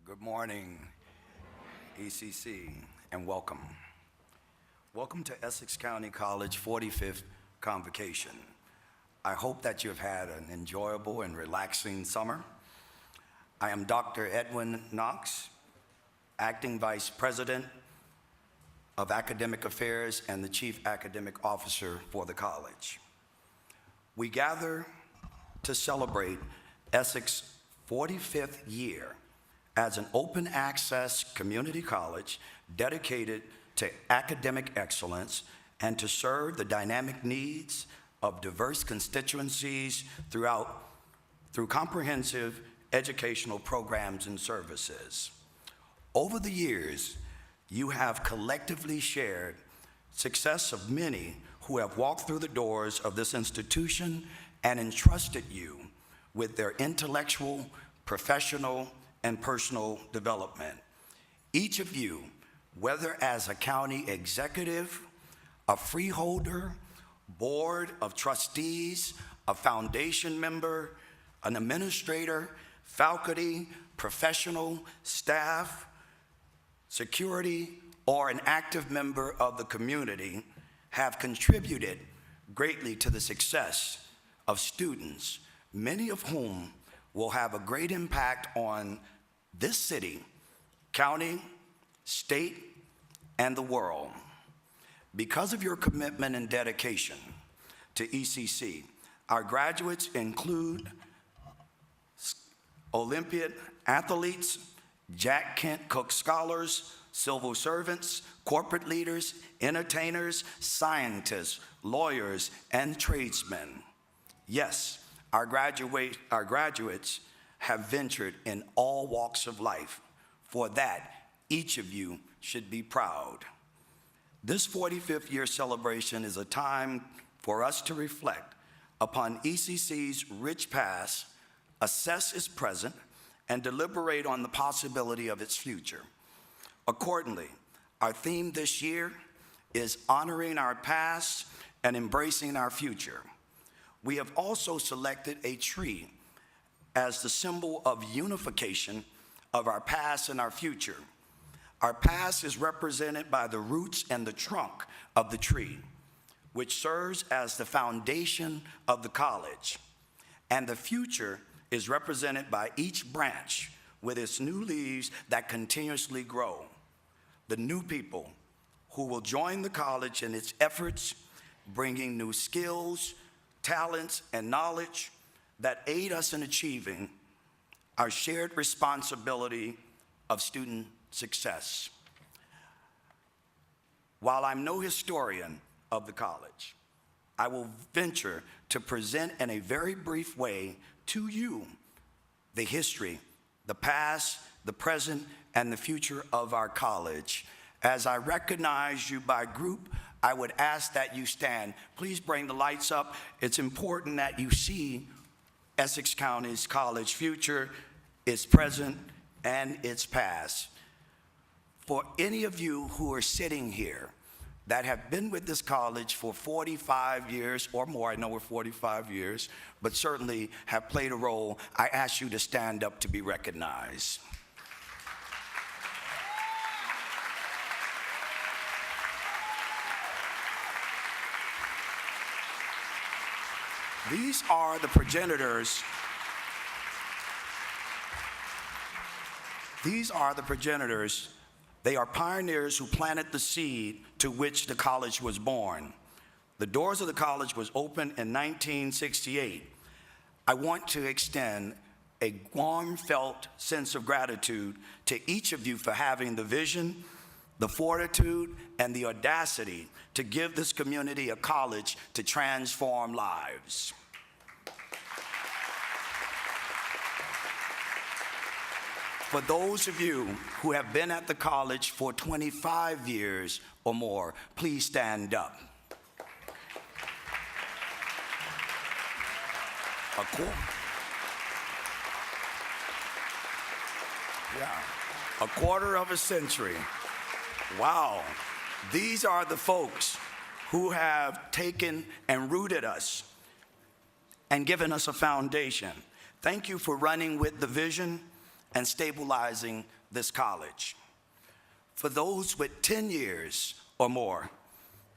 Good morning, ECC, and welcome. Welcome to Essex County College 45th Convocation. I hope that you've had an enjoyable and relaxing summer. I am Dr. Edwin Knox, Acting Vice President of Academic Affairs and the Chief Academic Officer for the college. We gather to celebrate Essex 45th year as an open access community college dedicated to academic excellence and to serve the dynamic needs of diverse constituencies through comprehensive educational programs and services. Over the years, you have collectively shared success of many who have walked through the doors of this institution and entrusted you with their intellectual, professional, and personal development. Each of you, whether as a county executive, a freeholder, board of trustees, a foundation member, an administrator, faculty, professional, staff, security, or an active member of the community, have contributed greatly to the success of students, many of whom will have a great impact on this city, county, state, and the world. Because of your commitment and dedication to ECC, our graduates include Olympiad athletes, Jack Kent Cook scholars, civil servants, corporate leaders, entertainers, scientists, lawyers, and tradesmen. Yes, our graduates have ventured in all walks of life. For that, each of you should be proud. This 45th year celebration is a time for us to reflect upon ECC's rich past, assess its present, and deliberate on the possibility of its future. Accordingly, our theme this year is honoring our past and embracing our future. We have also selected a tree as the symbol of unification of our past and our future. Our past is represented by the roots and the trunk of the tree, which serves as the foundation of the college. And the future is represented by each branch with its new leaves that continuously grow. The new people who will join the college in its efforts, bringing new skills, talents, and knowledge that aid us in achieving our shared responsibility of student success. While I'm no historian of the college, I will venture to present in a very brief way to you the history, the past, the present, and the future of our college. As I recognize you by group, I would ask that you stand. Please bring the lights up. It's important that you see Essex County's college future, its present, and its past. For any of you who are sitting here that have been with this college for 45 years or more, I know we're 45 years, but certainly have played a role, I ask you to stand up to be recognized. These are the progenitors. These are the progenitors. They are pioneers who planted the seed to which the college was born. The doors of the college was opened in 1968. I want to extend a warm felt sense of gratitude to each of you for having the vision, the fortitude, and the audacity to give this community a college to transform lives. For those of you who have been at the college for 25 years or more, please stand up. A quarter of a century. Wow. These are the folks who have taken and rooted us and given us a foundation. Thank you for running with the vision and stabilizing this college. For those with 10 years or more,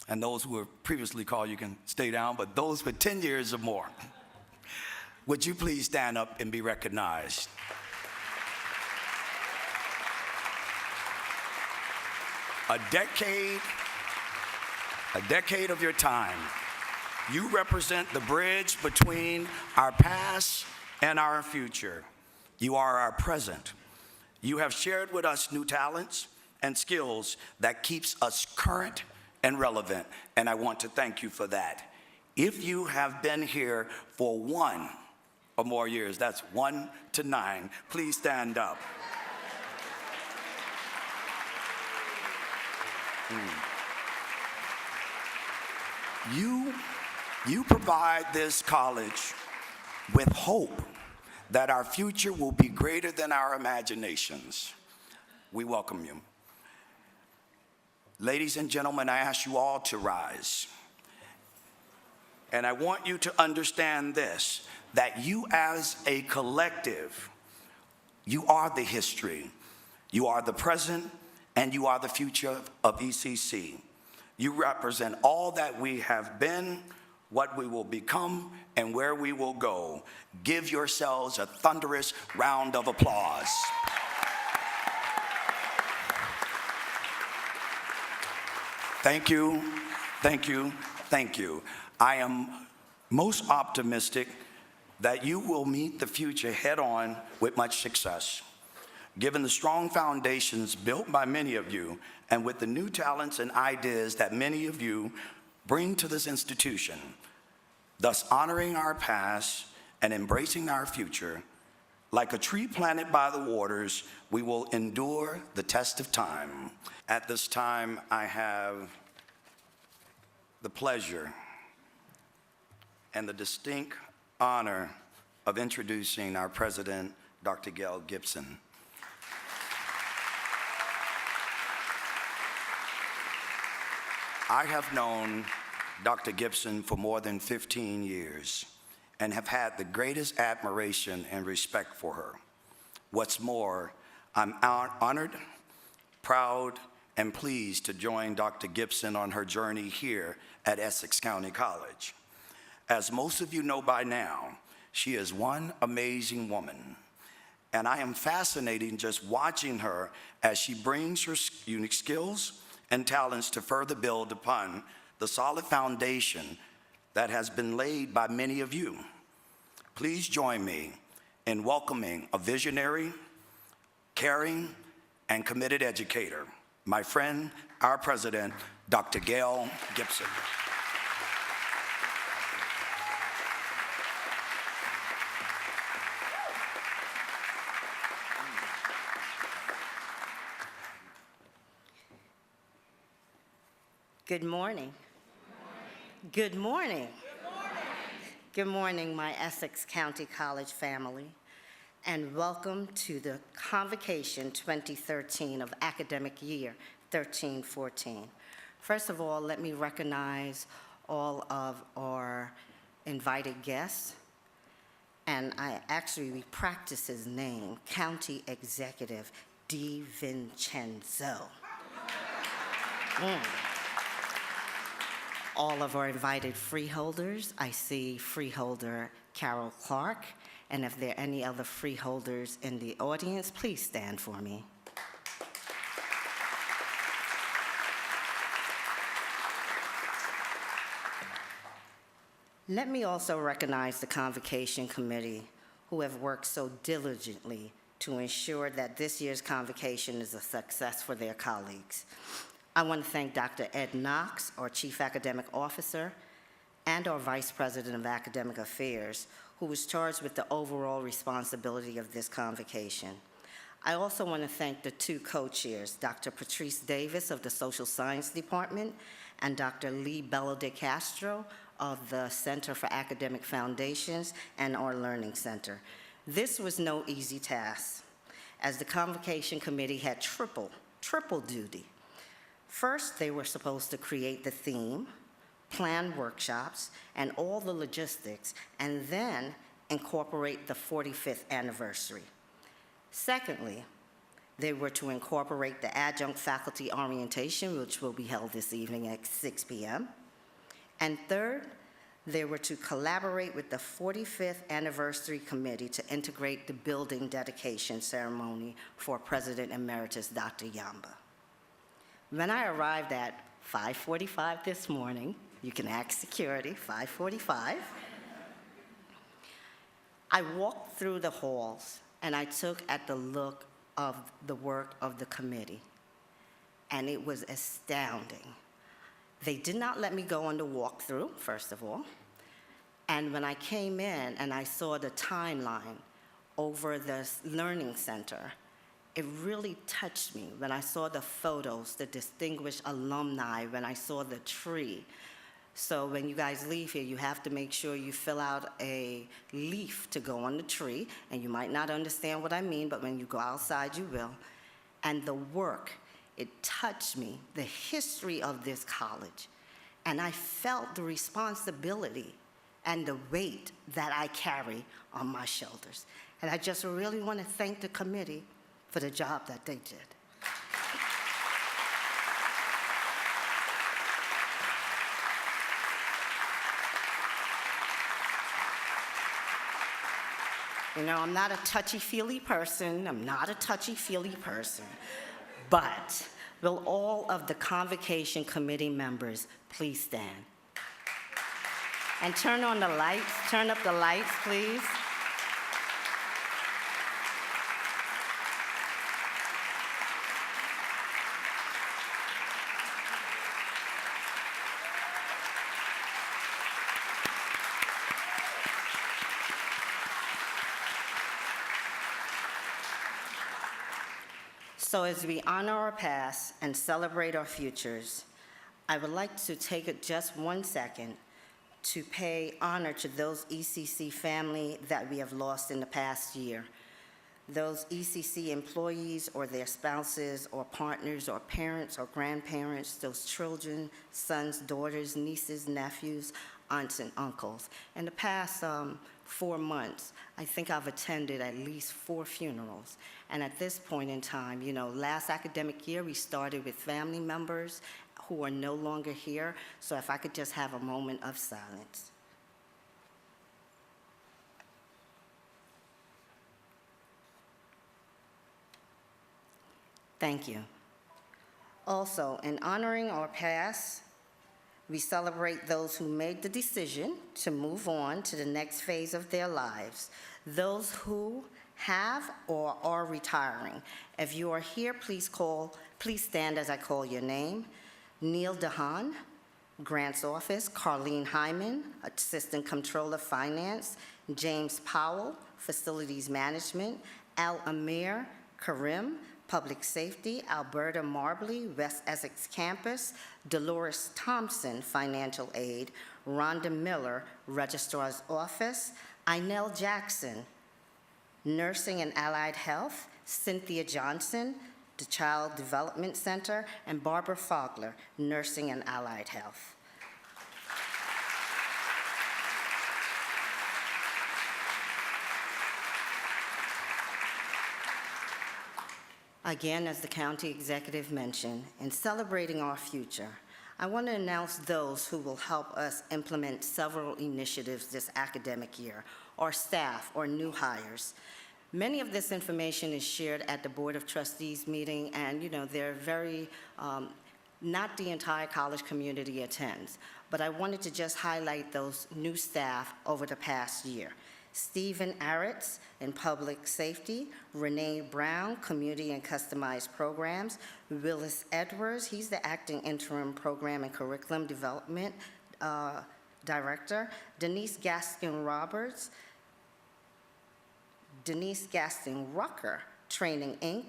and those who were previously called, you can stay down, but those with 10 years or more, would you please stand up and be recognized? A decade of your time. You represent the bridge between our past and our future. You are our present. You have shared with us new talents and skills that keeps us current and relevant, and I want to thank you for that. If you have been here for 1 or more years, that's 1 to 9, please stand up. You provide this college with hope that our future will be greater than our imaginations. We welcome you. Ladies and gentlemen, I ask you all to rise. And I want you to understand this, that you as a collective, you are the history, you are the present, and you are the future of ECC. You represent all that we have been, what we will become, and where we will go. Give yourselves a thunderous round of applause. Thank you, thank you, thank you. I am most optimistic that you will meet the future head on with much success. Given the strong foundations built by many of you, and with the new talents and ideas that many of you bring to this institution, thus honoring our past and embracing our future, like a tree planted by the waters, we will endure the test of time. At this time, I have the pleasure and the distinct honor of introducing our president, Dr. Gail Gibson. I have known Dr. Gibson for more than 15 years and have had the greatest admiration and respect for her. What's more, I'm honored, proud, and pleased to join Dr. Gibson on her journey here at Essex County College. As most of you know by now, she is one amazing woman, and I am fascinated just watching her as she brings her unique skills and talents to further build upon the solid foundation that has been laid by many of you. Please join me in welcoming a visionary, caring, and committed educator, my friend, our president, Dr. Gail Gibson. Good morning. Good morning. Good morning, my Essex County College family, and welcome to the Convocation 2013 of academic year 13-14. First of all, let me recognize all of our invited guests, and we practice his name, County Executive DiVincenzo. All of our invited freeholders. I see freeholder Carol Clark, and if there are any other freeholders in the audience, please stand for me. Let me also recognize the Convocation Committee, who have worked so diligently to ensure that this year's convocation is a success for their colleagues. I want to thank Dr. Ed Knox, our Chief Academic Officer, and our Vice President of Academic Affairs, who was charged with the overall responsibility of this convocation. I also want to thank the two co-chairs, Dr. Patrice Davis of the Social Science Department and Dr. Lee Bello de Castro of the Center for Academic Foundations and our Learning Center. This was no easy task, as the Convocation Committee had triple duty. First, they were supposed to create the theme, plan workshops, and all the logistics, and then incorporate the 45th anniversary. Secondly, They were to incorporate the adjunct faculty orientation, which will be held this evening at 6 p.m. And third, they were to collaborate with the 45th Anniversary Committee to integrate the building dedication ceremony for President Emeritus Dr. Yamba. When I arrived at 5:45 this morning, you can ask security, 5:45, I walked through the halls and I took at the look of the work of the committee, and it was astounding. They did not let me go on the walkthrough, first of all, and when I came in and I saw the timeline over the Learning Center, it really touched me when I saw the photos, the distinguished alumni, when I saw the tree. So when you guys leave here, you have to make sure you fill out a leaf to go on the tree, and you might not understand what I mean, but when you go outside, you will. And the work, it touched me, the history of this college, and I felt the responsibility and the weight that I carry on my shoulders. And I just really want to thank the committee for the job that they did. You know, I'm not a touchy-feely person. But will all of the Convocation Committee members please stand? And turn on the lights. Turn up the lights, please. So as we honor our past and celebrate our futures, I would like to take just 1 second to pay honor to those ECC family that we have lost in the past year. Those ECC employees or their spouses or partners or parents or grandparents, those children, sons, daughters, nieces, nephews, aunts, and uncles. In the past 4 months, I think I've attended at least 4 funerals. And at this point in time, you know, last academic year, we started with family members who are no longer here. So if I could just have a moment of silence. Thank you. Also, in honoring our past, we celebrate those who made the decision to move on to the next phase of their lives, those who have or are retiring. If you are here, please stand as I call your name. Neil DeHaan, Grant's Office. Carlene Hyman, Assistant Controller Finance. James Powell, Facilities Management. Al Amir Karim, Public Safety. Alberta Marbley, West Essex Campus. Dolores Thompson, Financial Aid. Rhonda Miller, Registrar's Office. Inell Jackson, Nursing and Allied Health. Cynthia Johnson, the Child Development Center. And Barbara Fogler, Nursing and Allied Health. Again, as the county executive mentioned, in celebrating our future, I want to announce those who will help us implement several initiatives this academic year, our staff or new hires. Many of this information is shared at the Board of Trustees meeting, and they're very, not the entire college community attends, but I wanted to just highlight those new staff over the past year. Stephen Aritz in Public Safety, Renee Brown, Community and Customized Programs, Willis Edwards, he's the Acting Interim Program and Curriculum Development Director, Denise Gaskin Rucker, Training Inc.,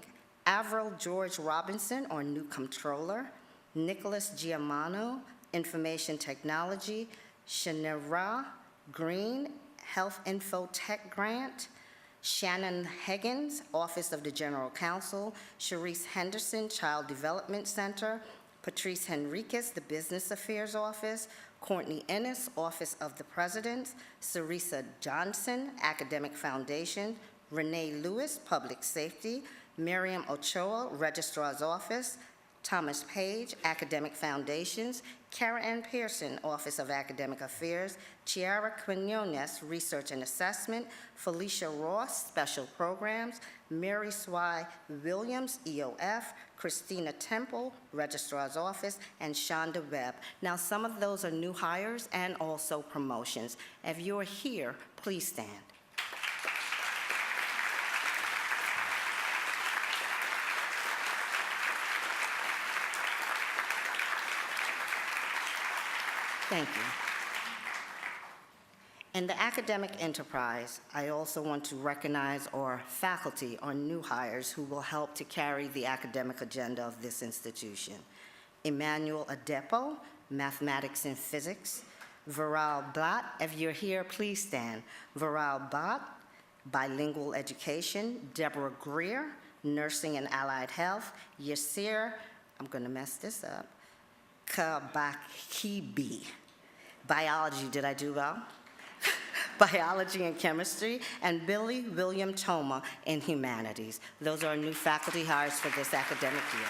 Avril George Robinson, our new Comptroller, Nicholas Giamano, Information Technology, Shanira Green, Health Info Tech Grant, Shannon Higgins, Office of the General Counsel, Sharice Henderson, Child Development Center, Patrice Henriquez, the Business Affairs Office, Courtney Ennis, Office of the President, Sarisa Johnson, Academic Foundation, Renee Lewis, Public Safety, Miriam Ochoa, Registrar's Office, Thomas Page, Academic Foundations, Kara Ann Pearson, Office of Academic Affairs, Chiara Quinones, Research and Assessment, Felicia Ross, Special Programs, Mary Swy Williams, EOF, Christina Temple, Registrar's Office, and Shonda Webb. Now, some of those are new hires and also promotions. If you're here, please stand. Thank you. In the academic enterprise, I also want to recognize our faculty, our new hires, who will help to carry the academic agenda of this institution. Emmanuel Adepo, Mathematics and Physics. Viral Bhatt, if you're here, please stand. Viral Bhatt, Bilingual Education. Deborah Greer, Nursing and Allied Health. Yasir, I'm gonna mess this up, Kabakibi. Biology, did I do well? Biology and Chemistry, and Billy William Toma in Humanities. Those are our new faculty hires for this academic year.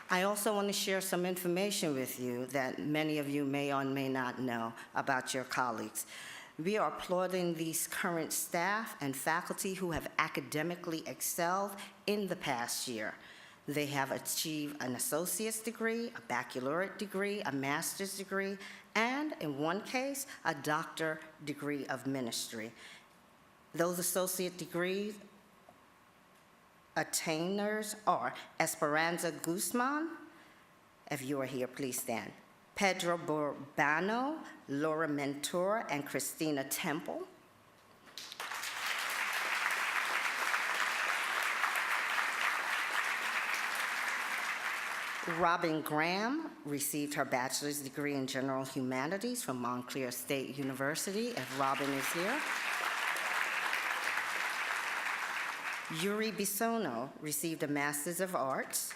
I also want to share some information with you that many of you may or may not know about your colleagues. We are applauding these current staff and faculty who have academically excelled in the past year. They have achieved an associate's degree, a baccalaureate degree, a master's degree, and in one case, a doctor degree of ministry. Those associate degree attainers are Esperanza Guzman, if you are here, please stand. Pedro Bourbano, Laura Mentor, and Christina Temple. Robin Graham received her bachelor's degree in general humanities from Montclair State University, if Robin is here. Yuri Bisono received a Master's of Arts.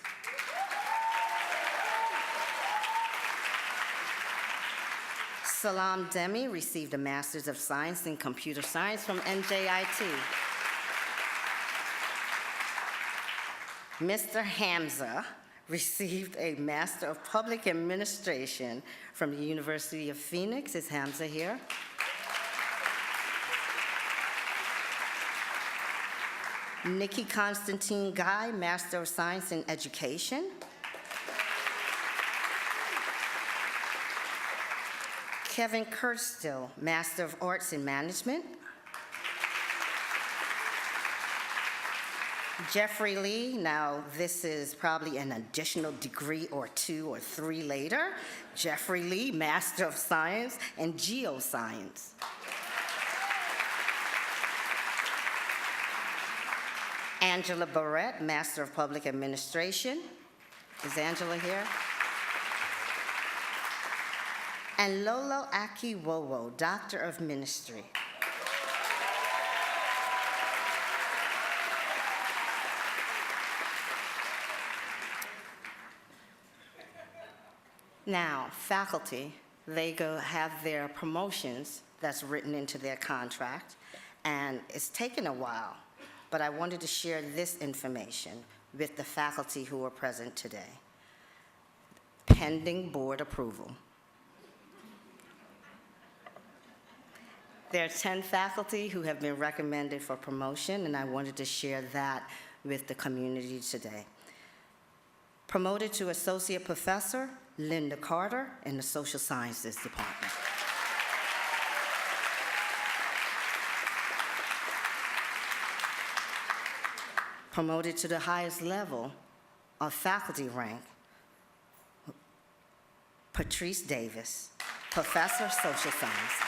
Salam Demi received a Master's of Science in Computer Science from NJIT. Mr. Hamza received a Master of Public Administration from the University of Phoenix. Is Hamza here? Nikki Constantine Guy, Master of Science in Education. Kevin Kirstill, Master of Arts in Management. Jeffrey Lee, now this is probably an additional degree or 2 or 3 later. Jeffrey Lee, Master of Science in Geoscience. Angela Barrett, Master of Public Administration. Is Angela here? And Lolo Akiwowo, Doctor of Ministry. Now, faculty, they have their promotions that's written into their contract, and it's taken a while, but I wanted to share this information with the faculty who are present today. Pending board approval. There are 10 faculty who have been recommended for promotion, and I wanted to share that with the community today. Promoted to Associate Professor, Linda Carter in the Social Sciences Department. Promoted to the highest level of faculty rank, Patrice Davis, Professor of Social Sciences.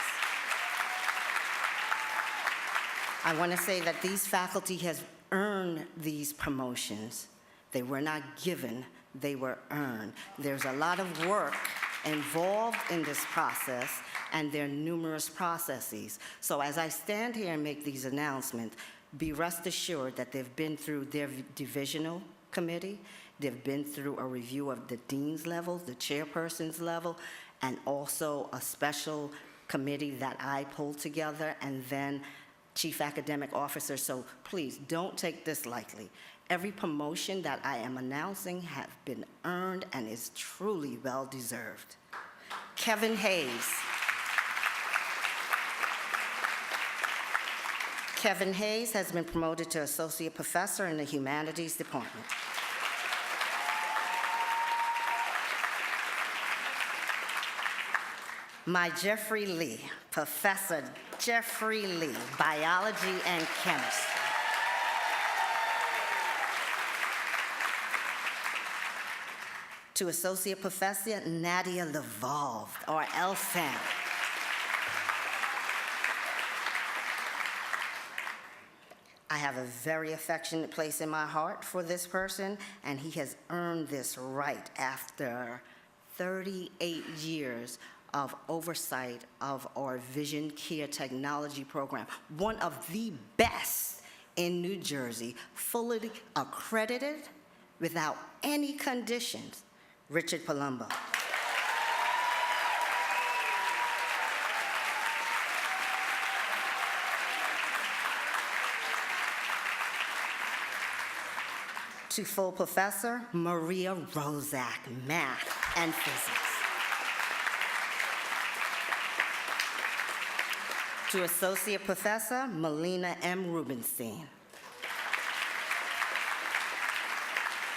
I want to say that these faculty has earned these promotions. They were not given, they were earned. There's a lot of work involved in this process, and there are numerous processes. So as I stand here and make these announcements, be rest assured that they've been through their divisional committee, they've been through a review of the dean's level, the chairperson's level, and also a special committee that I pulled together, and then Chief Academic Officer, so please don't take this lightly. Every promotion that I am announcing has been earned and is truly well-deserved. Kevin Hayes. Kevin Hayes has been promoted to Associate Professor in the Humanities Department. My Jeffrey Lee, Professor Jeffrey Lee, Biology and Chemistry. To Associate Professor Nadia Lavalve, or LSAM. I have a very affectionate place in my heart for this person, and he has earned this right after 38 years of oversight of our Vision Care Technology program, one of the best in New Jersey, fully accredited without any conditions. Richard Palumbo. To full professor, Maria Rozak, Math and Physics. To associate professor, Melina M. Rubenstein.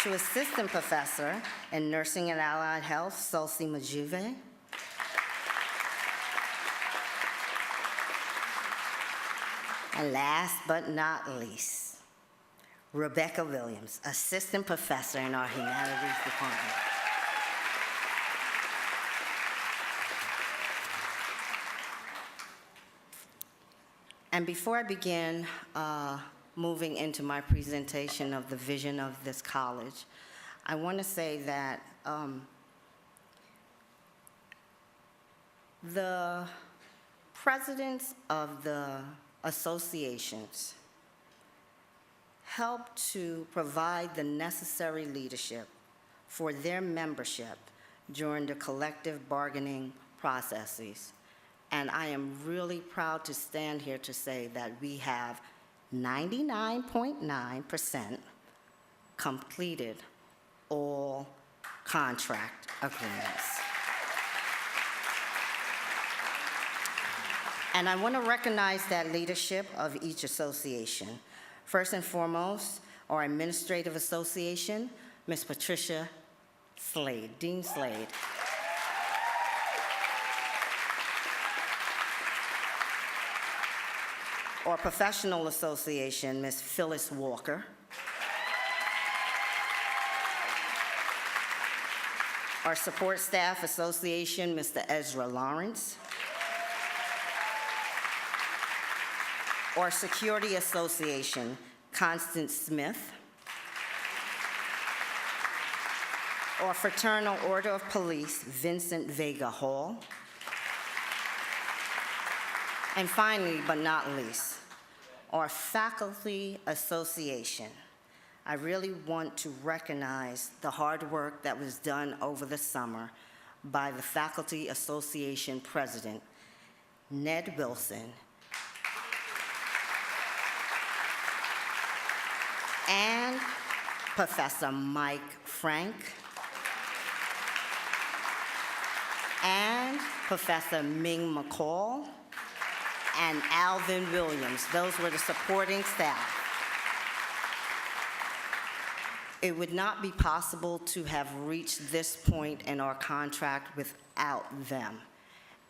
To assistant professor in nursing and allied health, Sulsi Majuve. And last but not least, Rebecca Williams, assistant professor in our humanities department. And before I begin moving into my presentation of the vision of this college, I want to say that the presidents of the associations help to provide the necessary leadership for their membership during the collective bargaining processes. And I am really proud to stand here to say that we have 99.9% completed all contract agreements. And I want to recognize that leadership of each association. First and foremost, our administrative association, Ms. Patricia Slade, Dean Slade. Our professional association, Ms. Phyllis Walker. Our support staff association, Mr. Ezra Lawrence. Our security association, Constance Smith. Our Fraternal Order of Police, Vincent Vega Hall. And finally, but not least, our faculty association. I really want to recognize the hard work that was done over the summer by the faculty association president, Ned Wilson, and Professor Mike Frank, and Professor Ming McCall, and Alvin Williams. Those were the supporting staff. It would not be possible to have reached this point in our contract without them.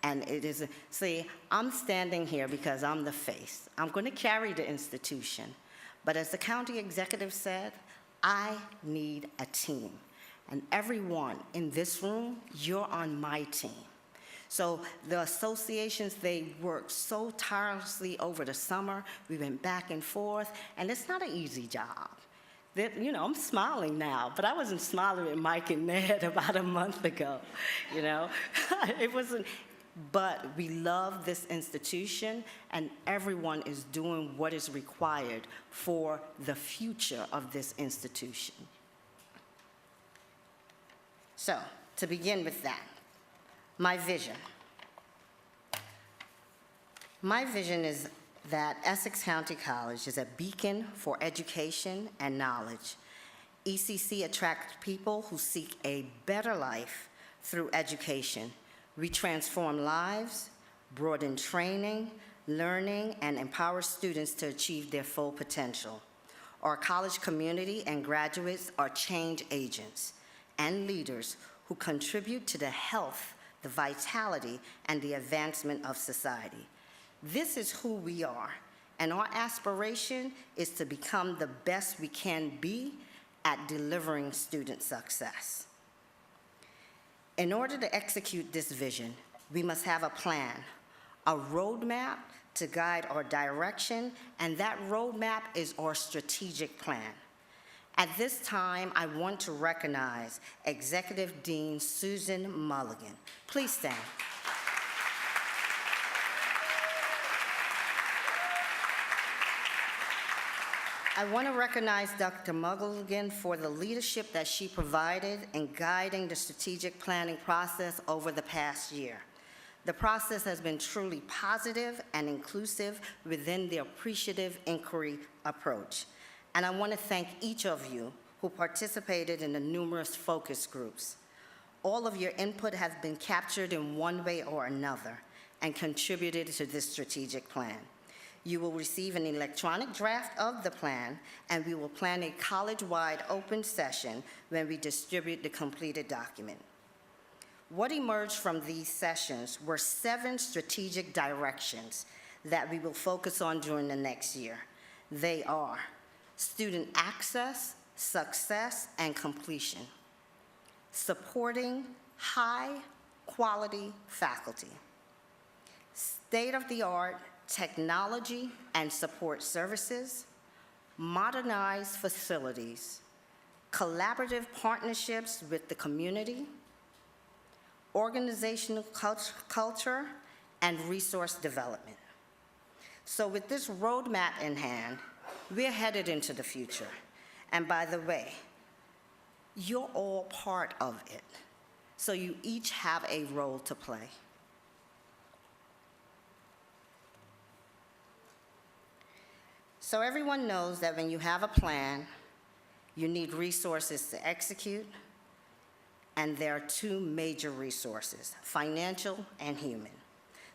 And it is, see, I'm standing here because I'm the face. I'm going to carry the institution. But as the county executive said, I need a team. And everyone in this room, you're on my team. So the associations, they worked so tirelessly over the summer. We went back and forth, and it's not an easy job. You know, I'm smiling now, but I wasn't smiling with Mike and Ned about a month ago, you know. It wasn't, but we love this institution, and everyone is doing what is required for the future of this institution. So, to begin with that, my vision. My vision is that Essex County College is a beacon for education and knowledge. ECC attracts people who seek a better life through education. We transform lives, broaden training, learning, and empower students to achieve their full potential. Our college community and graduates are change agents and leaders who contribute to the health, the vitality, and the advancement of society. This is who we are, and our aspiration is to become the best we can be at delivering student success. In order to execute this vision, we must have a plan, a roadmap to guide our direction, and that roadmap is our strategic plan. At this time, I want to recognize Executive Dean Susan Mulligan. Please stand. I want to recognize Dr. Mulligan for the leadership that she provided in guiding the strategic planning process over the past year. The process has been truly positive and inclusive within the appreciative inquiry approach. And I want to thank each of you who participated in the numerous focus groups. All of your input has been captured in one way or another and contributed to this strategic plan. You will receive an electronic draft of the plan, and we will plan a college-wide open session when we distribute the completed document. What emerged from these sessions were 7 strategic directions that we will focus on during the next year. They are student access, success, and completion, supporting high-quality faculty, state-of-the-art technology and support services, modernized facilities, collaborative partnerships with the community, organizational culture, and resource development. So with this roadmap in hand, we're headed into the future. And by the way, you're all part of it. So you each have a role to play. So everyone knows that when you have a plan, you need resources to execute, and there are 2 major resources, financial and human.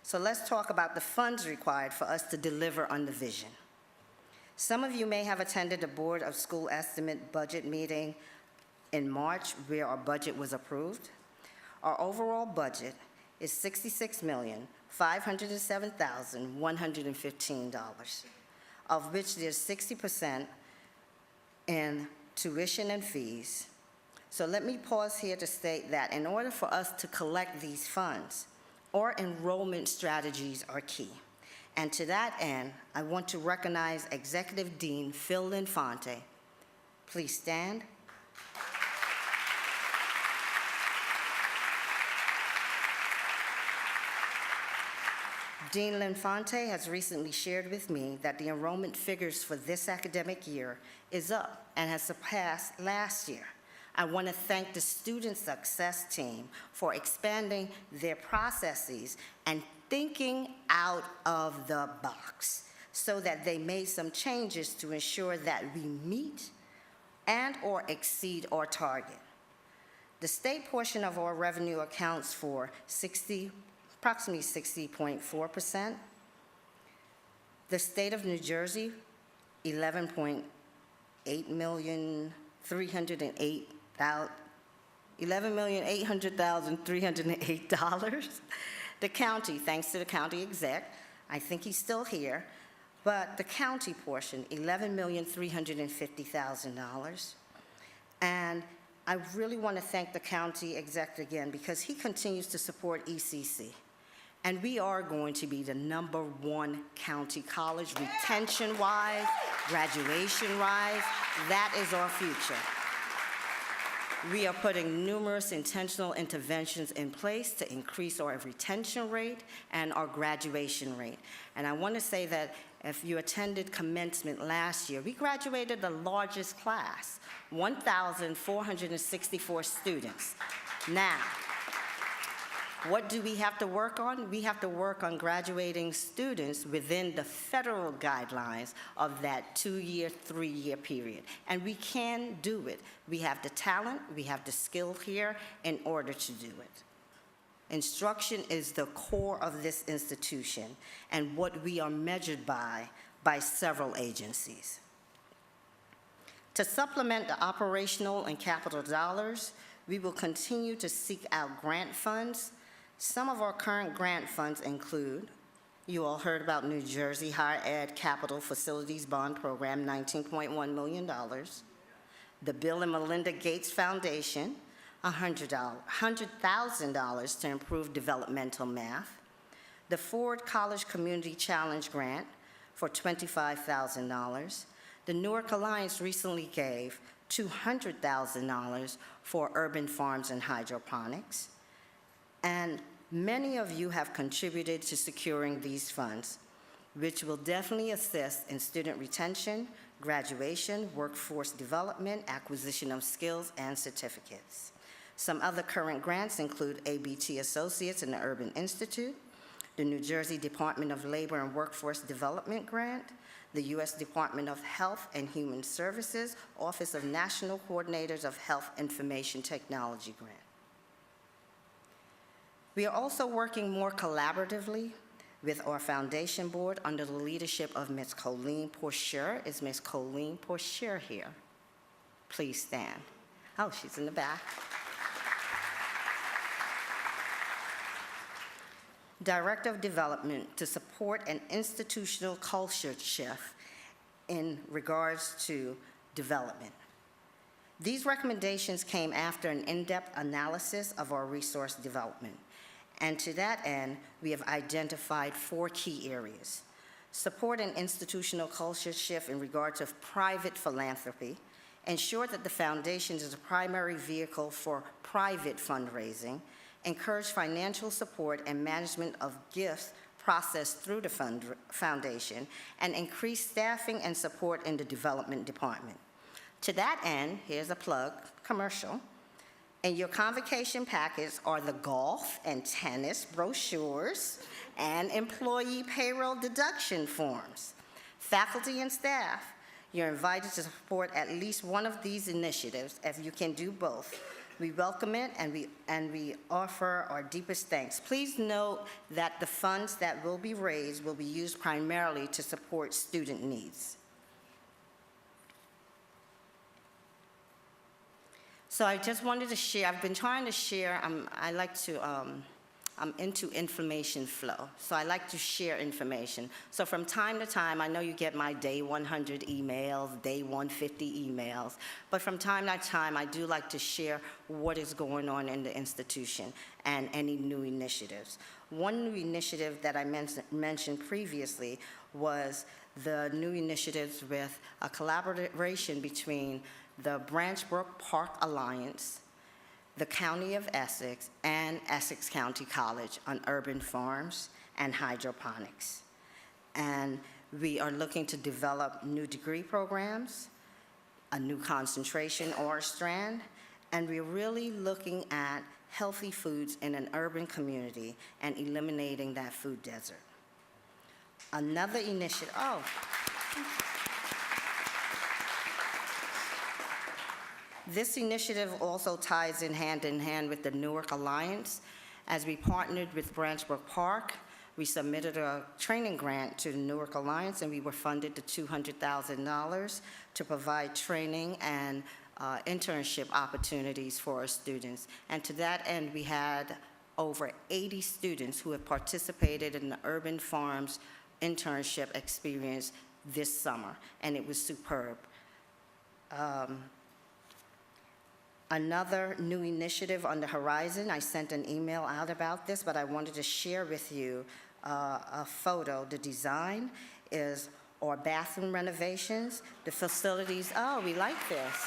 So let's talk about the funds required for us to deliver on the vision. Some of you may have attended the Board of School Estimate budget meeting in March where our budget was approved. Our overall budget is $66,507,115, of which there's 60% in tuition and fees. So let me pause here to state that in order for us to collect these funds, our enrollment strategies are key. And to that end, I want to recognize Executive Dean Phil Infante. Please stand. Dean Infante has recently shared with me that the enrollment figures for this academic year is up and has surpassed last year. I want to thank the Student Success Team for expanding their processes and thinking out of the box so that they made some changes to ensure that we meet and or exceed our target. The state portion of our revenue accounts for approximately 60.4%. The state of New Jersey, $11,800,308. The county, thanks to the county exec, I think he's still here, but the county portion, $11,350,000. And I really want to thank the county exec again because he continues to support ECC. And we are going to be the #1 county college retention-wise, graduation-wise. That is our future. We are putting numerous intentional interventions in place to increase our retention rate and our graduation rate. And I want to say that if you attended commencement last year, we graduated the largest class, 1,464 students. Now, What do we have to work on? We have to work on graduating students within the federal guidelines of that 2-year, 3-year period. And we can do it. We have the talent, we have the skill here in order to do it. Instruction is the core of this institution and what we are measured by several agencies. To supplement the operational and capital dollars, we will continue to seek out grant funds. Some of our current grant funds include, you all heard about New Jersey Higher Ed Capital Facilities Bond Program, $19.1 million. The Bill and Melinda Gates Foundation, $100,000 to improve developmental math. The Ford College Community Challenge Grant for $25,000. The Newark Alliance recently gave $200,000 for urban farms and hydroponics. And many of you have contributed to securing these funds, which will definitely assist in student retention, graduation, workforce development, acquisition of skills, and certificates. Some other current grants include ABT Associates and the Urban Institute, the New Jersey Department of Labor and Workforce Development Grant, the U.S. Department of Health and Human Services, Office of National Coordinators of Health Information Technology Grant. We are also working more collaboratively with our foundation board under the leadership of Ms. Colleen Porcher. Is Ms. Colleen Porcher here? Please stand. Oh, she's in the back. Director of Development to support an institutional culture shift in regards to development. These recommendations came after an in-depth analysis of our resource development. And to that end, we have identified 4 key areas. Support an institutional culture shift in regard to private philanthropy, ensure that the foundation is a primary vehicle for private fundraising, encourage financial support and management of gifts processed through the foundation, and increase staffing and support in the development department. To that end, here's a plug, commercial. In your convocation packets are the golf and tennis brochures and employee payroll deduction forms. Faculty and staff, you're invited to support at least one of these initiatives if you can do both. We welcome it and we offer our deepest thanks. Please note that the funds that will be raised will be used primarily to support student needs. So I just wanted to share, I've been trying to share, I'm into information flow, so I like to share information. So from time to time, I know you get my day 100 emails, day 150 emails, but from time to time, I do like to share what is going on in the institution and any new initiatives. One new initiative that I mentioned previously was the new initiatives with a collaboration between the Branchbrook Park Alliance, the County of Essex, and Essex County College on urban farms and hydroponics. And we are looking to develop new degree programs, a new concentration or strand, and we're really looking at healthy foods in an urban community and eliminating that food desert. Another initiative, This initiative also ties in hand with the Newark Alliance. As we partnered with Branchbrook Park, we submitted a training grant to the Newark Alliance, and we were funded to $200,000 to provide training and internship opportunities for our students. And to that end, we had over 80 students who have participated in the Urban Farms internship experience this summer, and it was superb. Another new initiative on the horizon, I sent an email out about this, but I wanted to share with you a photo. The design is our bathroom renovations. The facilities, we like this.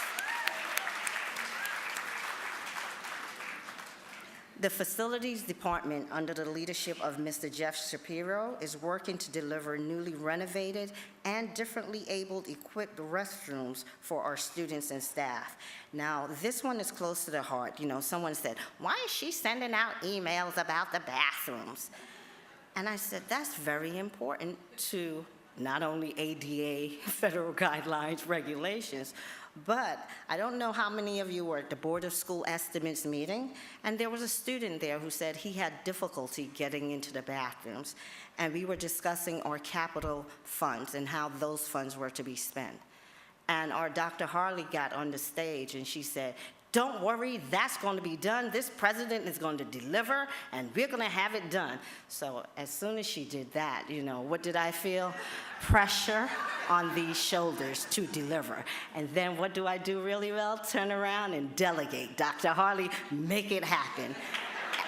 The Facilities Department, under the leadership of Mr. Jeff Shapiro, is working to deliver newly renovated and differently abled equipped restrooms for our students and staff. Now, this one is close to the heart. You know, someone said, "Why is she sending out emails about the bathrooms?" And I said, that's very important to not only ADA federal guidelines, regulations, but I don't know how many of you were at the Board of School Estimates meeting, and there was a student there who said he had difficulty getting into the bathrooms, and we were discussing our capital funds and how those funds were to be spent. And our Dr. Harley got on the stage and she said, "Don't worry, that's going to be done. This president is going to deliver, and we're going to have it done." So as soon as she did that, you know, what did I feel? Pressure on these shoulders to deliver. And then what do I do really well? Turn around and delegate. Dr. Harley, make it happen.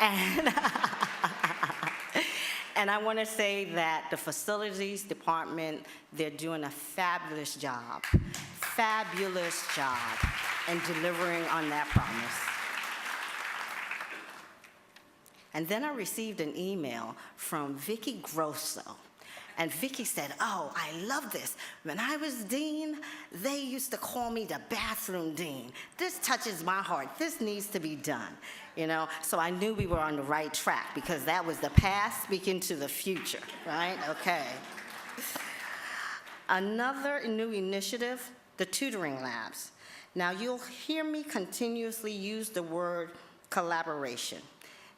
And and I want to say that the Facilities Department, they're doing a fabulous job in delivering on that promise. And then I received an email from Vicki Grosso. And Vicki said, "Oh, I love this. When I was dean, they used to call me the bathroom dean. This touches my heart. This needs to be done." You know, so I knew we were on the right track because that was the past speaking to the future, right? Okay. Another new initiative, the tutoring labs. Now, you'll hear me continuously use the word collaboration.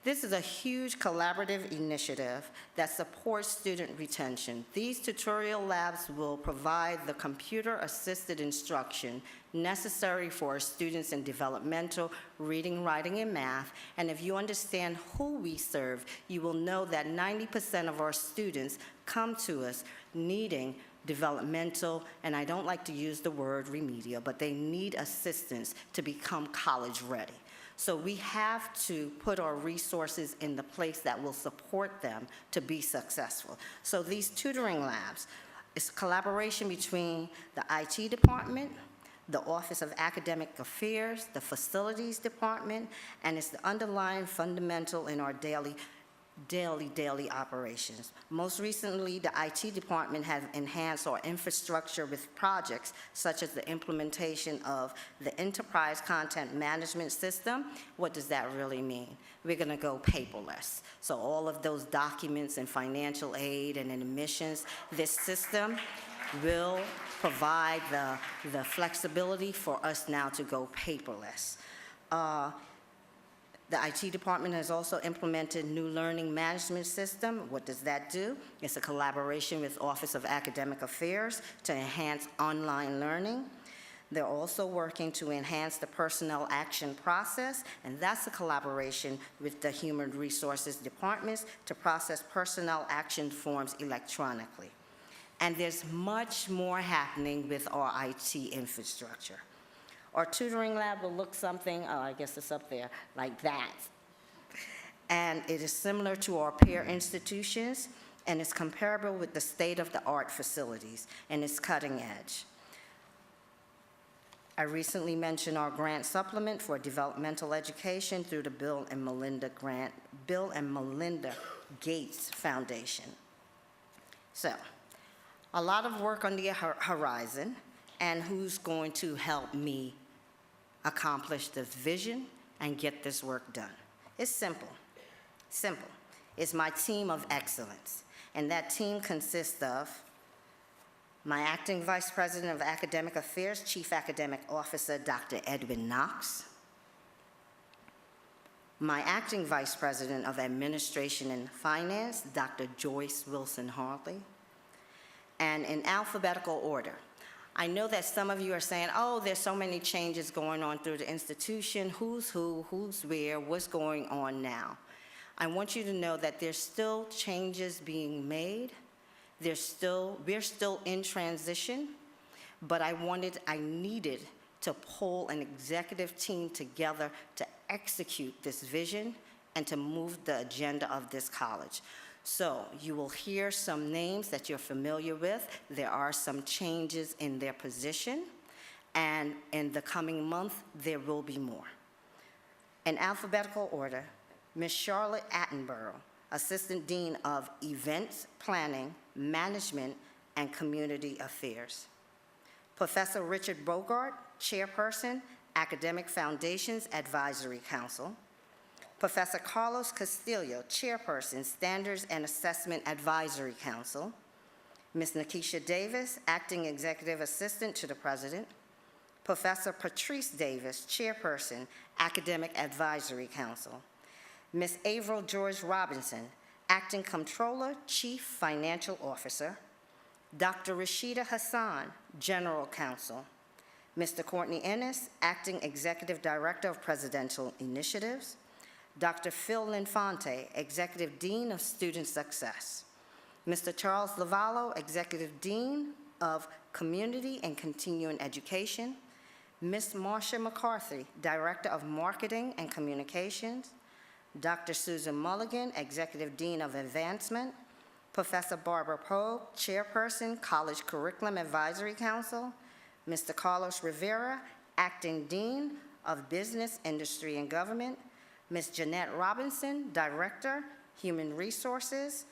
This is a huge collaborative initiative that supports student retention. These tutorial labs will provide the computer-assisted instruction necessary for our students in developmental reading, writing, and math. And if you understand who we serve, you will know that 90% of our students come to us needing developmental, and I don't like to use the word remedial, but they need assistance to become college ready. So we have to put our resources in the place that will support them to be successful. So these tutoring labs, it's collaboration between the IT department, the Office of Academic Affairs, the Facilities Department, and it's the underlying fundamental in our daily operations. Most recently, the IT department has enhanced our infrastructure with projects such as the implementation of the Enterprise Content Management System. What does that really mean? We're going to go paperless. So all of those documents and financial aid and admissions, this system will provide the flexibility for us now to go paperless. The IT department has also implemented new learning management system. What does that do? It's a collaboration with Office of Academic Affairs to enhance online learning. They're also working to enhance the personnel action process, and that's a collaboration with the Human Resources departments to process personnel action forms electronically. And there's much more happening with our IT infrastructure. Our tutoring lab will look something, oh, I guess it's up there, like that. And it is similar to our peer institutions, and it's comparable with the state-of-the-art facilities, and it's cutting edge. I recently mentioned our grant supplement for developmental education through the Bill and Melinda Gates Foundation. So, a lot of work on the horizon, and who's going to help me accomplish this vision and get this work done? It's simple. Simple. It's my team of excellence, and that team consists of my acting Vice President of Academic Affairs, Chief Academic Officer, Dr. Edwin Knox, my acting Vice President of Administration and Finance, Dr. Joyce Wilson-Hartley, and in alphabetical order, I know that some of you are saying, oh, there's so many changes going on through the institution, who's who, who's where, what's going on now. I want you to know that there's still changes being made. We're still in transition, but I needed to pull an executive team together to execute this vision and to move the agenda of this college. So you will hear some names that you're familiar with. There are some changes in their position, and in the coming month, there will be more. In alphabetical order, Ms. Charlotte Attenborough, Assistant Dean of Events, Planning, Management, and Community Affairs. Professor Richard Bogart, Chairperson, Academic Foundations Advisory Council. Professor Carlos Castillo, Chairperson, Standards and Assessment Advisory Council. Ms. Nikisha Davis, Acting Executive Assistant to the President. Professor Patrice Davis, Chairperson, Academic Advisory Council. Ms. Avril George Robinson, Acting Comptroller, Chief Financial Officer. Dr. Rashida Hassan, General Counsel. Mr. Courtney Ennis, Acting Executive Director of Presidential Initiatives. Dr. Phil Linfante, Executive Dean of Student Success. Mr. Charles Lavallo, Executive Dean of Community and Continuing Education. Ms. Marsha McCarthy, Director of Marketing and Communications. Dr. Susan Mulligan, Executive Dean of Advancement. Professor Barbara Poe, Chairperson, College Curriculum Advisory Council. Mr. Carlos Rivera, Acting Dean of Business, Industry, and Government. Ms. Jeanette Robinson, Director, Human Resources.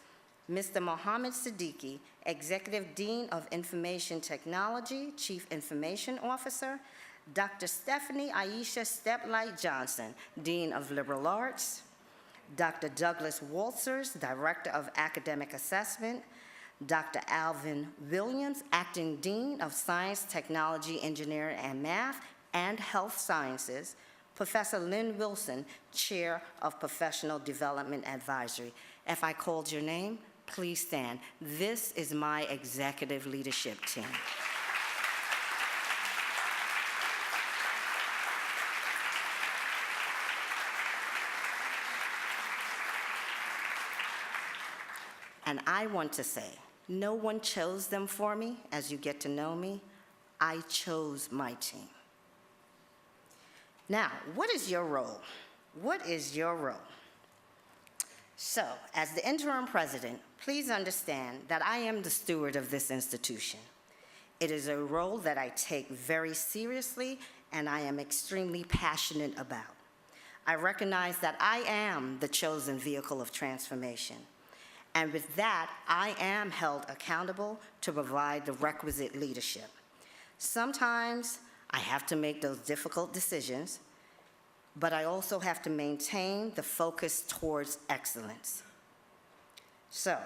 Mr. Mohammed Siddiqui, Executive Dean of Information Technology, Chief Information Officer. Dr. Stephanie Aisha Steplight Johnson, Dean of Liberal Arts. Dr. Douglas Walters, Director of Academic Assessment. Dr. Alvin Williams, Acting Dean of Science, Technology, Engineering, and Math, and Health Sciences. Professor Lynn Wilson, Chair of Professional Development Advisory. If I called your name, please stand. This is my executive leadership team. And I want to say, no one chose them for me. As you get to know me, I chose my team. Now, what is your role? What is your role? So, as the interim president, please understand that I am the steward of this institution. It is a role that I take very seriously and I am extremely passionate about. I recognize that I am the chosen vehicle of transformation. And with that, I am held accountable to provide the requisite leadership. Sometimes I have to make those difficult decisions, but I also have to maintain the focus towards excellence. So,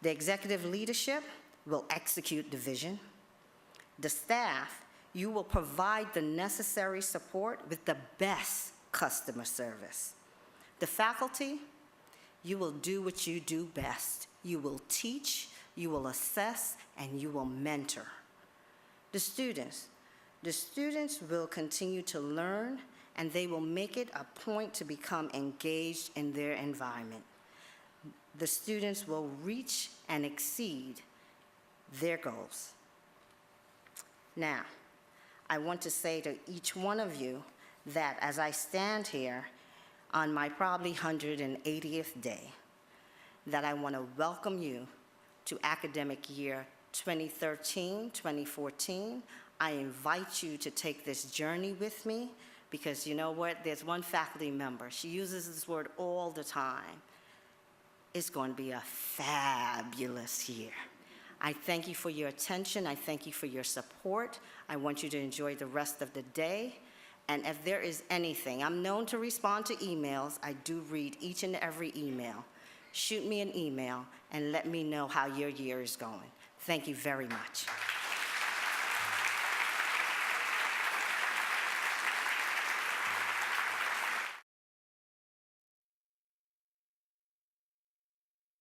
the executive leadership will execute the vision. The staff, you will provide the necessary support with the best customer service. The faculty, you will do what you do best. You will teach, you will assess, and you will mentor. The students will continue to learn, and they will make it a point to become engaged in their environment. The students will reach and exceed their goals. Now, I want to say to each one of you that as I stand here on my probably 180th day, that I want to welcome you to academic year 2013-2014. I invite you to take this journey with me because you know what? There's one faculty member. She uses this word all the time. It's going to be a fabulous year. I thank you for your attention. I thank you for your support. I want you to enjoy the rest of the day. And if there is anything, I'm known to respond to emails. I do read each and every email. Shoot me an email and let me know how your year is going. Thank you very much.